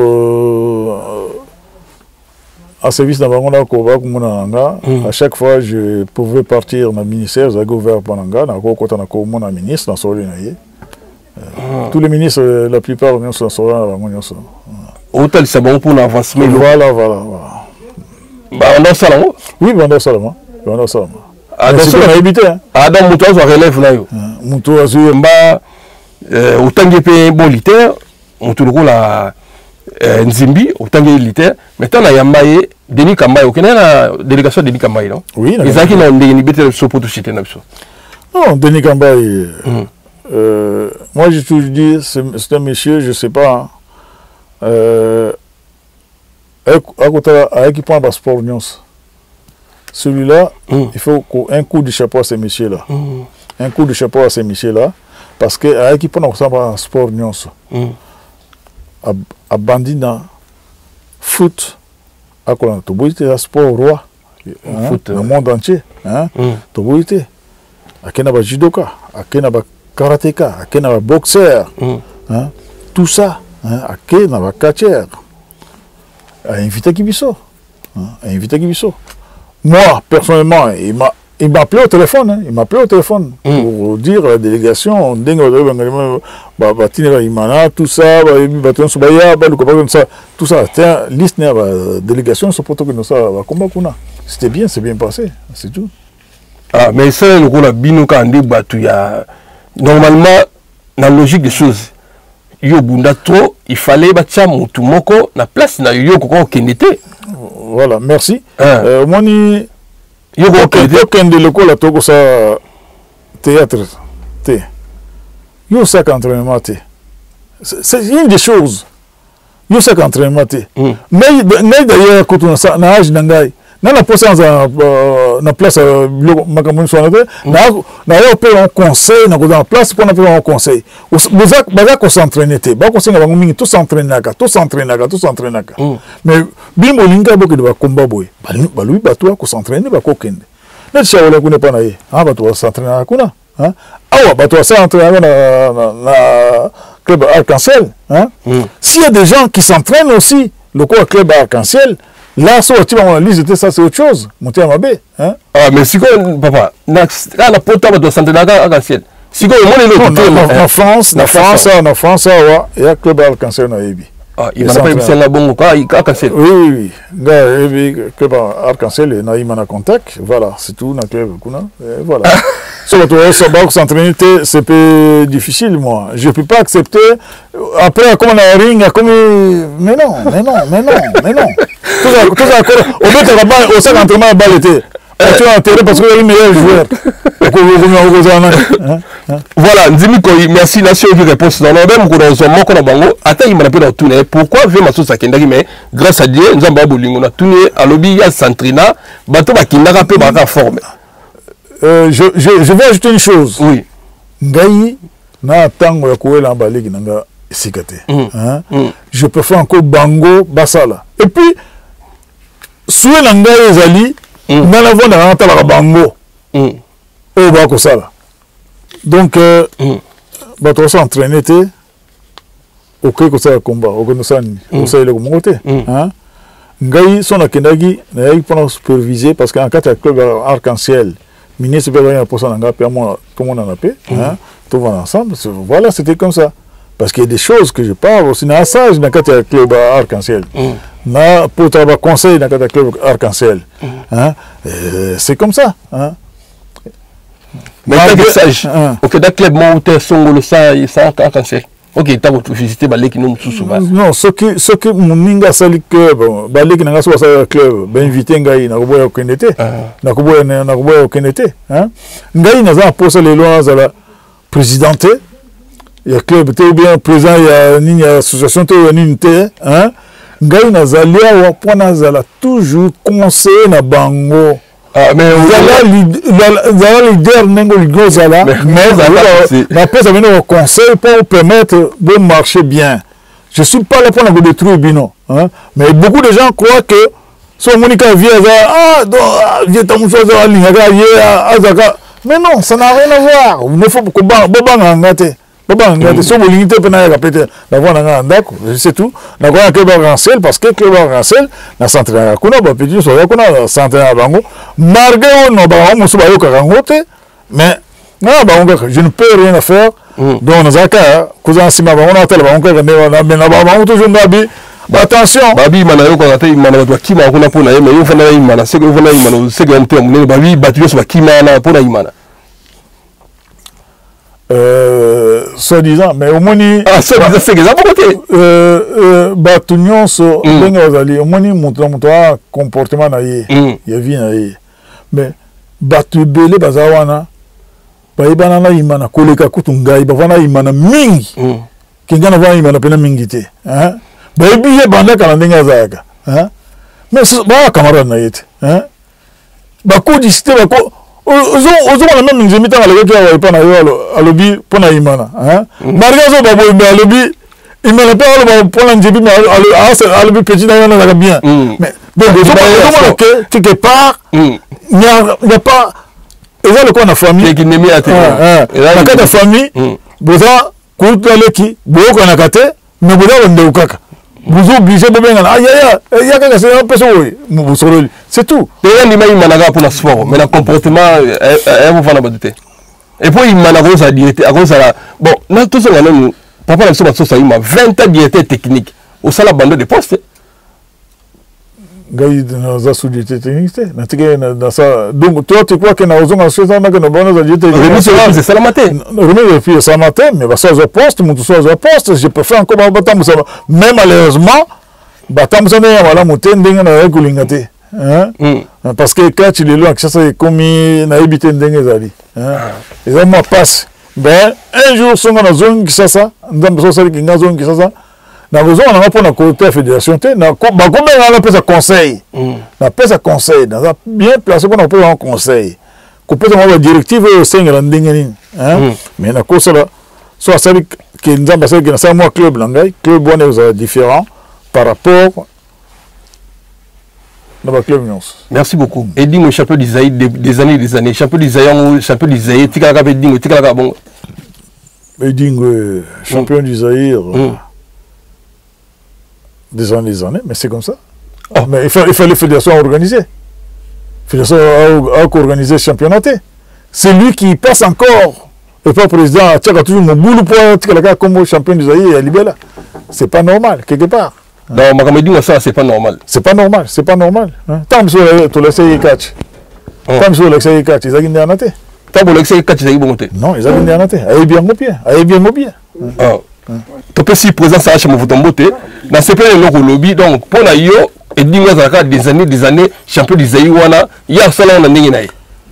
à service dans le Koba, à chaque fois je pouvais partir dans le ministère, j'ai ouvert Pananga, dans le ministre, dans le tous les ministres, la plupart sont dans le hôtel, c'est bon pour l'avancement. Voilà. Pendant ça, oui, pendant ça. Attention, on a évité. Adam Moutoaz relève là. Moutoaz, autant que pays militaire, on tourne la Nzimbi, autant que militaire. Maintenant, il y a Maye, Denis Kambaye, aucune délégation de Denis Kambaye, non? Oui. Les gens qui n'ont pas de ce pour tout citer. Non, Denis Kambaye. Moi, j'ai toujours dit, c'est un monsieur, je ne sais pas. Avec qui prend le passeport Nyons. Celui-là, il faut un coup de chapeau à ces messieurs-là. Un coup de chapeau à ces messieurs-là. Parce qu'avec qui prend le passeport Nyons. À bandit dans foot, à quoi tu vois, sport roi. Dans le monde entier. Tu vois, à qui n'a pas judoka, à qui n'a pas karatéka, à qui n'a pas boxeur. Tout ça, à qui n'a pas catcheur. À inviter Kibiso. Moi, personnellement, il m'a appelé au téléphone. Pour dire à la délégation, tout ça, liste de délégation, c'était bien, c'est bien passé, c'est tout. Ah, mais c'est le rôle de Binoka normalement, dans la logique des choses. Yo bunda trop, il fallait bâtir mon tout moko na place na yo koko kenete. Voilà, merci. Moni yo koko kende loko la toko sa théâtre. Yo ça entraînement té. C'est une des choses. Yo ça entraînement té. Mais d'ailleurs quand on ça na âge nangai na posa na place makamoni soinate na yo pe on conseil na koza na place pour na pe on conseil baza ko s'entraîner te ba ko senga bango mingi tout s'entraînaka mais bimbo linga boko de ba combat boy ba lui ba toi ko s'entraîner ba ko kende na chaola kuna pa na ye ba to s'entraîner kuna awa ba to s'entraîner na club Arc-en-Ciel s'il y a des gens qui s'entraînent aussi le club Arc-en-Ciel. Là, ça, c'est autre chose. Monter à ma baie. Hein? Ah, mais si quoi, papa, la porte de santé Arc-en-Ciel. Si quoi, en France, il y a club Arc-en-Ciel dans Ebi. Ah, il m'a pas eu la bonne Arc-en-Ciel. Oui. Le club Arc-en-Ciel, il m'a contact. Voilà, c'est tout dans le club. Voilà. S'entraîner, c'est peu difficile, moi. Je ne peux pas accepter. Après, comme on a un ring, comme. Mais non. Tout ça, au fait, au sein d'entraînement, la balle était. Tu as intérêt parce qu'il est le meilleur joueur. Voilà, Nzimi Koyi, merci Nation qui répond dans le même qu'on a bango. Attends, il m'a appelé dans tourner. Pourquoi veut ma sauce à Kendaki, mais grâce à Dieu, nous avons bolingo, on a tourné à lobby, à s'entraîner, bateau à Kindaka peut marquer forme. Je vais ajouter une chose. Oui. Ngaï, na tango ya kouela mbalegi nanga sikate. Je peux faire encore bango basala. Et puis, soué nanga ezali, na la voix na tala bango. O ba ko sala. Donc, bato s'entraîner te, ok ko sala combat, ok no sani, ko sala le komote. Ngaï son akendagi na yaki pendant superviser parce qu'en cas de club Arc-en-Ciel. Ministre Bélaïen pour ça, tout le monde en a paix, tout va ensemble. Voilà, c'était comme ça. Parce qu'il y a des choses que je parle aussi. Dans ça, dans le club Arc-en-Ciel. Pour travailler conseil dans le club Arc-en-Ciel. C'est comme ça. Mais quel message? Ok, dans le club, moi, tu es son ça Arc-en-Ciel. Ok, tu as visité Balé qui nous souvent. Non, ce que mon ninga sali club, Balé qui n'a pas sa club, ben invité ngai na kuboya okendete, na kuboya okendete, ngai na za posa les lois à la présidente, il y a club te bien président il y a une association te une te, ngai na zalia wa pona zala toujours conseiller na bango. Ah, mais Zala leader nengo ligo zala, mais la pose à venir au conseil pour permettre de marcher bien. Je suis pas là pour nous détruire bino, mais beaucoup de gens croient que si Monica vient vient ta mouche mais non, ça n'a rien à voir. Il ne faut pas que si vous limitez la voix c'est tout. La voix que Arc-en-Ciel parce que le Arc-en-Ciel n'a s'entraîné à Kuna, petit sur la Kuna, s'entraîne à Bango. Malgré mais je ne peux rien faire. Donc, nous avons cousin Sima, on a toujours attention. Babi manayo kwa kata imana kwa kima kuna pona yeme yo fana imana sego fana imana sego mte munene babi batu so kima na pona imana. Soi-disant, mais au moins soi-disant c'est que ça pour côté batu nyonso benga bazali au moins montre comportement na ye ya vie na ye mais batu belé bazawana baibana na imana koleka kutungai bavana imana mingi kingana vana imana pena mingi te baby ye banda kala ndenge zaka mais ba camarade na yete bako disité bako ozo na même nzemi tanga le ki awa ipana yo alobi pona imana mariazo babo alobi imana pe alo pona nzemi alobi petit na yana zaka bien mais donc ozo que quelque part il n'y a pas eza le quoi na famille qui nemi ate na kata famille boza kuta leki boko na kate mais boza ndeu kaka vous obligez de bien il y a quelque chose un peu c'est tout et ni mai managa pour le sport mais le comportement elle vous va la badité et puis il managa ça diété à cause ça bon là tout ça nous papa la soba ça il m'a 20 ans diété technique au sala bande de poste gai na za sudité technique na tige na ça donc toi tu crois que na ozonga ça na que na bonne za diété c'est ça la matin remet puis ça matin mais va ça au poste mon tout ça au poste je peux faire encore batam ça mais malheureusement batam ça na wala mutende na kulingate parce que quand tu les lois que ça c'est comme na habité ndenge zali et ça moi passe ben un jour son na zone qui ça ndam so ça qui na zone qui ça na besoin on a pas na côté fédération té na ba combien on a pesa conseil na pesa conseil na bien placé pour na un conseil ko pesa ma directive au sein de ndingeni hein mais na ko ça soit ça que nzamba ça que na ça moi club langai club on est différent par rapport dans le club. Merci beaucoup. Edingo champion d'Isaïe des années. Champion d'Isaïe, champion d'Isaïe. Tika ka Edingo, tika ka bon. Edingo champion d'Isaïe des années, mais c'est comme ça. Oh. Mais il fallait fédération organiser. Fédération a organisé le championnat. C'est lui qui passe encore. Le président a toujours mon boulot pour tika comme champion d'Isaïe et Libella. C'est pas normal quelque part. Non, Makamedi, ça, c'est pas normal. C'est pas normal, c'est pas normal. Tant que tu laisses catch. Tant que tu laisses catch, ils ont gagné en athée. Tant que tu laisses catch, ils ont gagné. Non, ils ont gagné en athée. Aïe bien au pied, aïe bien au pied. Tu peux si présent ça, je me fous ton beauté. Dans ce pays, le lobby, donc, pour la yo, et dis-moi, ça a des années, champion d'Isaïe, il y a ça là, on a gagné.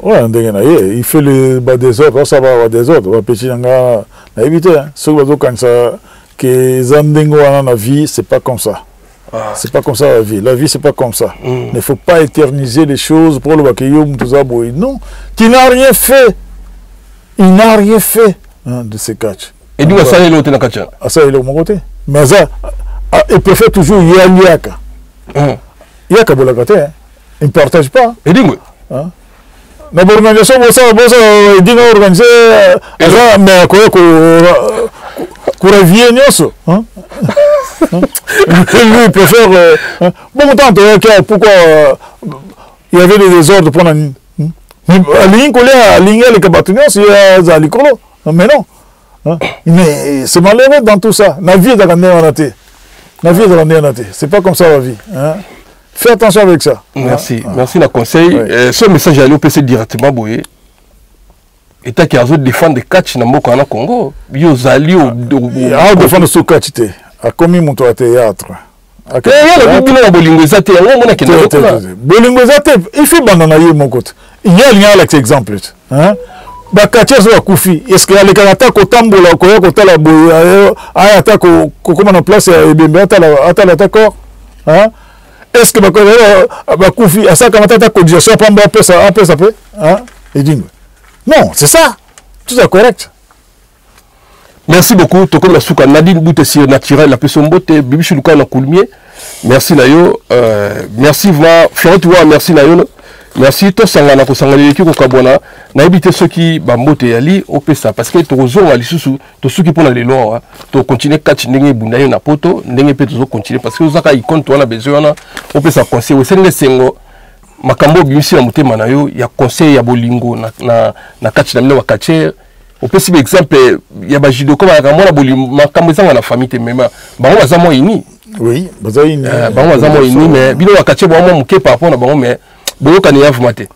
Ouais, on a gagné. Il fait le bas des autres, ça va avoir des autres. On va pécher dans la éviter. Ce que ça, que Zandingo dans la vie, c'est pas comme ça. Ah. C'est pas comme ça la vie. La vie, c'est pas comme ça. Il ne faut pas éterniser les choses pour le Bakayum, tout ça. Non, tu n'as rien fait. Il n'a rien fait de ces catchs. Et nous, ça, il est au catch. Ça, il est au mon côté. Mais ça, il préfère toujours Yaka. Yaka, il ne partage pas. Et dis-moi. L'organisation, il dit organiser, mais quoi, lui, il préfère. Bon, tant pourquoi il y avait des désordres pour la ligne. La ligne collée à la ligne, les cabatoniens, c'est à l'écolo. Mais non. Mais c'est malheureux dans tout ça. La vie est dans la tête. La vie est dans la tête. C'est pas comme ça la vie. Fais attention avec ça. Merci. Merci, le conseil. Ce message est allé au PC directement, Boye. Et tu as défendre des catchs dans le Congo. Ils ont allé au. Ah, défendre ce catch. A commis mon théâtre. Bolingo Zate, il fait bananayer mon côté. Il y a un lien exemple. Bakatia zo kufi. Est-ce qu'il y a les kanata ko tambola ko ya ko tala boy ayata ko comment en place ebembe atala d'accord. Est-ce que bakufi asa kanata ta cotisation pamba pesa pe et dingue. Non, c'est ça. Tout est correct. Merci beaucoup. Toko Masuka Nadine Boutessi naturel la personne beauté Bibichu Luka na Koulmier. Merci Nayo. Merci vraiment Florent merci Nayo. Merci to sangana ko sangana leki ko kabona na éviter ceux qui bambote yali opesa parce que to zo ali susu to suki pona le loa to continuer catch ndenge bundayo na poto ndenge pe to continuer parce que ozaka icon to na besoin na opesa conseil o senge sengo makambo bimisi na mutema na yo ya conseil ya bolingo na catch na mino wa catcher. Au possible exemple, il y a des judo comme à Ramona Bolima, comme ça, la famille, mais bon, on a moins ini. Oui, on a moins ini, mais bien, on a caché bon, mon par rapport à bon, mais bon, on a informaté.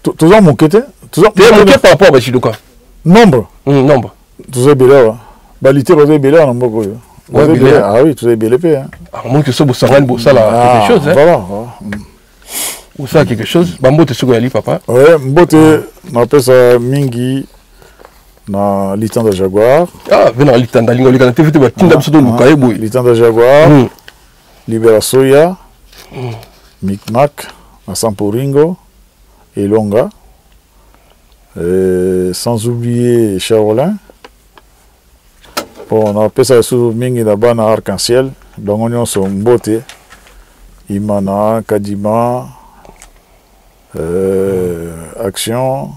Toujours mon quête, toujours mon quête par rapport à judo. Nombre. Nombre. Tous les belles, balité, vous avez belles, on a beaucoup. Ah oui, tous les belles. À moins que ce soit pour ça, là, quelque chose. Voilà. Ou ça, quelque chose. Bambo, tu es papa. Oui, Mbote, on appelle ça Mingi. Na Litanda Jaguar. Ah, venant Litanda, Lingolika, tu fais des Litanda Jaguar, Libera Soya, Micmac, na Samporingo, et Longa. Sans oublier Charolin. Bon, on appelle ça sous Mingi là-bas na Arc-en-Ciel. Donc on sont Mbote, Imana, Kadima, Action,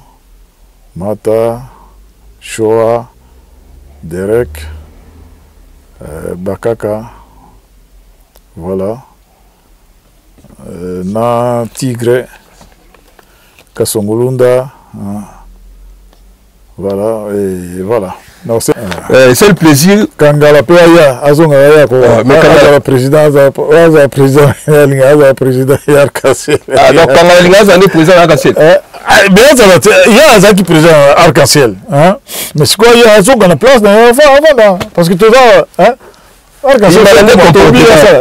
Mata. Shoah, Derek, Bakaka, voilà. Na Tigre, Kasongolunda, voilà, et voilà. C'est le plaisir. Kangala Paya, Azongaya, mais président, Arc-en-Ciel. Ah, donc Kangala est président Arc-en-Ciel. Il y a un qui présente Arc-en-Ciel. Mais c'est quoi, il y a un jour qu'on a place avant, parce que tout ça, Arc-en-Ciel,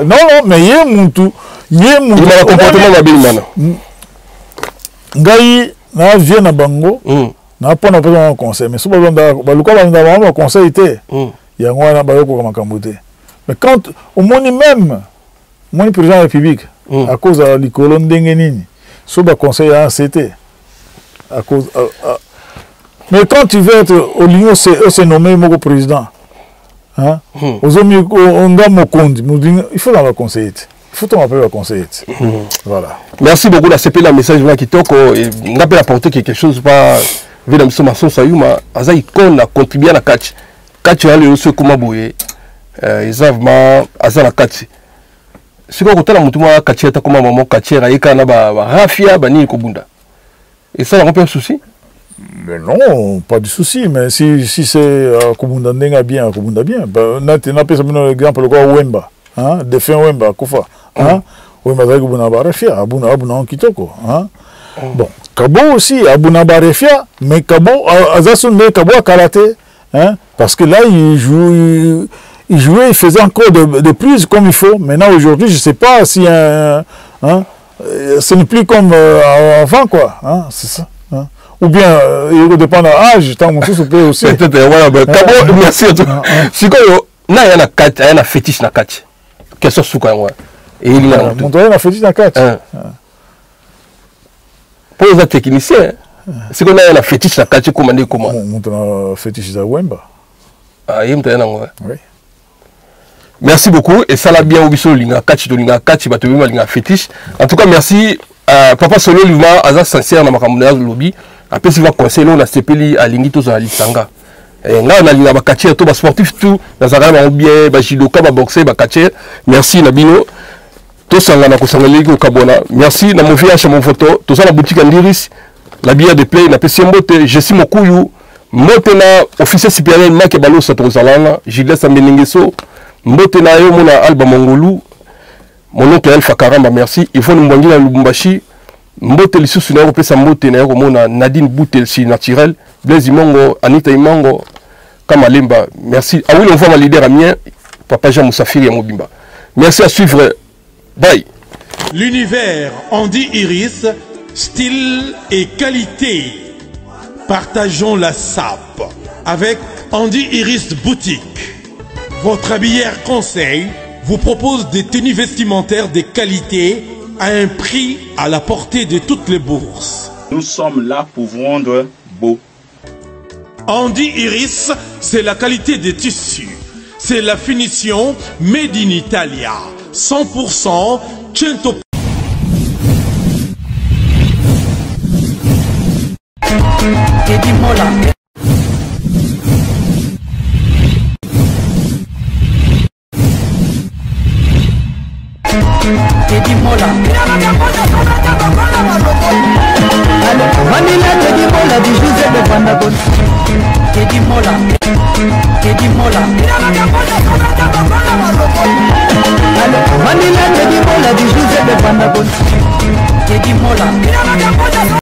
non, mais il y a mon tout. Il y a mon comportement de Ngaï, na vient na bango, na pas un conseil, mais si vous avez un conseil, il y a un conseil comme un camboté. Mais quand, au moins même, moi, le président de la République, à cause de l'Icolon Dengenini, sur le conseil ACT, à cause. Mais quand tu veux être au Lyon, c'est nommé mon président. Hein? Il faut dans le conseiller. Il faut qu'on appelle le conseiller. Voilà. Merci beaucoup de CP, le message qui toque. On a apporté quelque chose par Vedam Somason Sayuma. Aza icône a contribué à la catch. Catch a le comment bouiller. Exactement, Aza la catch. Si vous avez un catch, comme maman catch, il y a un rafia, bani kobunda. Et ça, il y a un souci? Mais non, pas de souci. Mais si c'est Kobunda Ndenga bien, Kobunda bien. On a un exemple, le gars Wemba. Défait Wemba, Koufa. Wemba, c'est Kobunda Barafia, Abuna Kitoko. Bon, Kabo aussi, Abuna Barafia, mais Kabo, Azasun, Kabo a karaté. Parce que là, il jouait, il faisait encore de plus comme il faut. Maintenant, aujourd'hui, je ne sais pas si ce n'est plus comme avant, quoi. C'est ça. Ou bien, il dépend de l'âge, tant que ça peut aussi. Merci à toi. Si il y a un fétiche dans le catch, quel soit ce qu'on a. Et il y a un fétiche dans le catch. Pour les techniciens, si on a un fétiche dans le catch, comment on dit comment? On a un fétiche dans Wemba. Ah, il y a un oui. Merci beaucoup. Et ça l'a bien oublié sur le catch, il va te fétiche. En tout cas, merci. Papa Solo Luma, Aza sincère dans ma camarade lobby. Après, si vous conseillez, on a CPLI à Lingito à Lisanga. Et là, on a dit que tout sportif, tout, dans un bien, judoka, boxer, merci Nabino. Tout ça, on a au Kabona. Merci, mon fiche, mon photo. Tout ça, la boutique Andiris, la bière de play, la PC Mbote, je suis Mokouyou, Motena, officier supérieur, Maki Balo Satorozalana, Gilles Sameningeso, Motena, Mona Alba Mongolou, mon oncle Alpha Karamba, merci. Il faut nous demander à Lubumbashi. Mbote lisusu na opesa mbote na yako mona Nadine Boutel si naturel Blaise Imongo Anita Imango kama Lemba merci ah oui on voit ma leader amien Papa Jean Moussafiri ya Mobimba merci à suivre bye. L'univers Andy Iris, style et qualité. Partageons la sape avec Andy Iris Boutique. Votre habillère conseil vous propose des tenues vestimentaires de qualité à un prix à la portée de toutes les bourses. Nous sommes là pour vendre beau. Andy Iris, c'est la qualité des tissus. C'est la finition Made in Italia. 100% 100%. Teddy Mola. Teddy Mola. Vanilla Teddy Mola du Joseph de Vandagon.